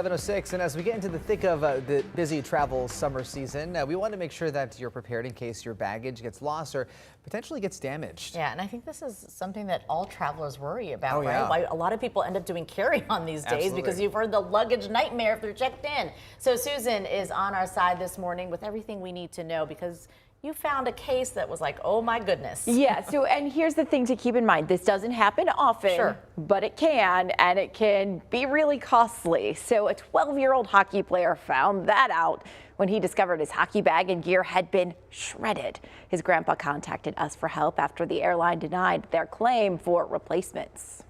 7:06, and as we get into the thick of the busy travel summer season, we want to make sure that you're prepared in case your baggage gets lost or potentially gets damaged. Yeah, and I think this is something that all travelers worry about, Oh, right? yeah. Why a lot of people end up doing carry-on these days. Absolutely. Because you've heard the luggage nightmare if they're checked in. So Susan is on our side this morning with everything we need to know, because you found a case that was like, oh my goodness. Yeah, and here's the thing to keep in mind. This doesn't happen often, Sure. but it can, and it can be really costly. So a 12-year-old hockey player found that out when he discovered his hockey bag and gear had been shredded. His grandpa contacted us for help after the airline denied their claim for replacements.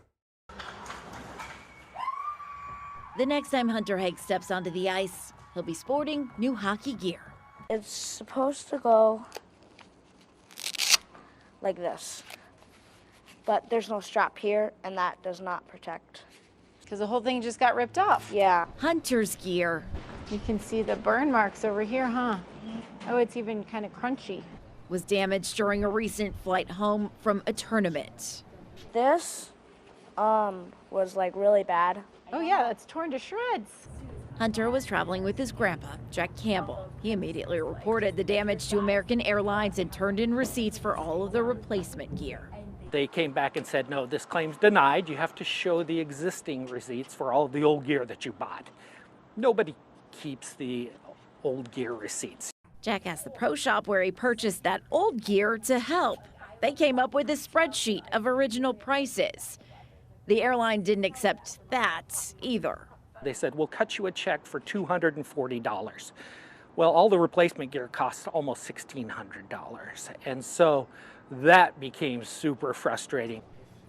The next time Hunter Haig steps onto the ice, he'll be sporting new hockey gear. It's supposed to go like this, but there's no strap here, and that does not protect. Because the whole thing just got ripped off. Yeah. Hunter's gear. You can see the burn marks over here, huh? Oh, it's even kind of crunchy. Was damaged during a recent flight home from a tournament. This was like really bad. Oh yeah, that's torn to shreds. Hunter was traveling with his grandpa, Jack Campbell. He immediately reported the damage to American Airlines and turned in receipts for all of the replacement gear. They came back and said, no, this claim's denied. You have to show the existing receipts for all of the old gear that you bought. Nobody keeps the old gear receipts. Jack asked the pro shop where he purchased that old gear to help. They came up with a spreadsheet of original prices. The airline didn't accept that either. They said, we'll cut you a check for $240. Well, all the replacement gear costs almost $1,600. And so that became super frustrating.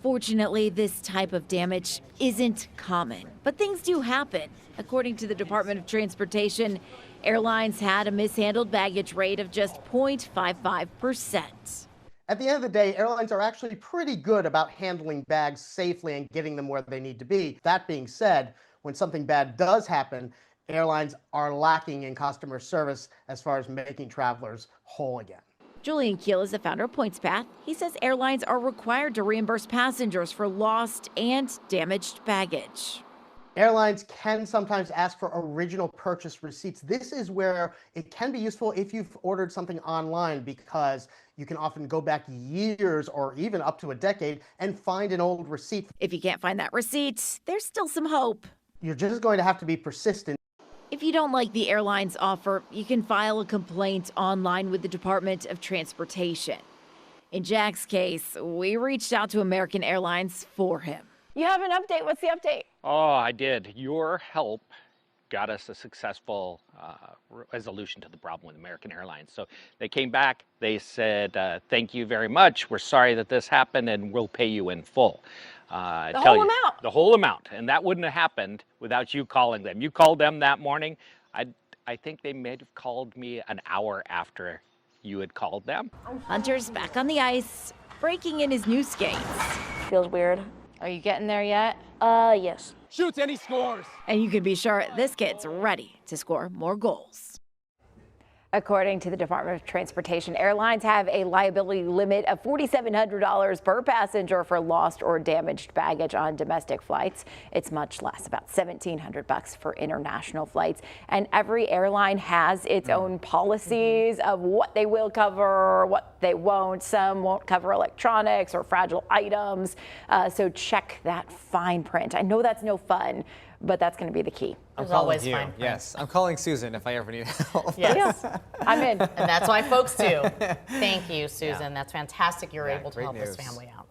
Fortunately, this type of damage isn't common, but things do happen. According to the Department of Transportation, airlines had a mishandled baggage rate of just 0.55%. At the end of the day, airlines are actually pretty good about handling bags safely and getting them where they need to be. That being said, when something bad does happen, airlines are lacking in customer service as far as making travelers whole again. Julian Keel is the founder of PointsPath. He says airlines are required to reimburse passengers for lost and damaged baggage. Airlines can sometimes ask for original purchase receipts. This is where it can be useful if you've ordered something online, because you can often go back years or even up to a decade and find an old receipt. If you can't find that receipt, there's still some hope. You're just going to have to be persistent. If you don't like the airline's offer, you can file a complaint online with the Department of Transportation. In Jack's case, we reached out to American Airlines for him. You have an update. What's the update? Oh, I did. Your help got us a successful resolution to the problem with American Airlines. So they came back, they said, thank you very much. We're sorry that this happened, and we'll pay you in full. The whole amount? The whole amount. And that wouldn't have happened without you calling them. You called them that morning. I think they may have called me an hour after you had called them. Hunter's back on the ice, breaking in his new skates. Feels weird. Are you getting there yet? Yes. Shoots and he scores. And you can be sure this kid's ready to score more goals. According to the Department of Transportation, airlines have a liability limit of $4,700 per passenger for lost or damaged baggage on domestic flights. It's much less, about $1,700 for international flights. And every airline has its own policies of what they will cover, what they won't. Some won't cover electronics or fragile items. So check that fine print. I know that's no fun, but that's going to be the key. I'm There's calling always you. fine print. Yes, I'm calling Susan if I ever need help. Yes. I'm in. And that's why folks do. Thank you, Susan. Yeah. That's fantastic you're Yeah, able to great help this news. family out.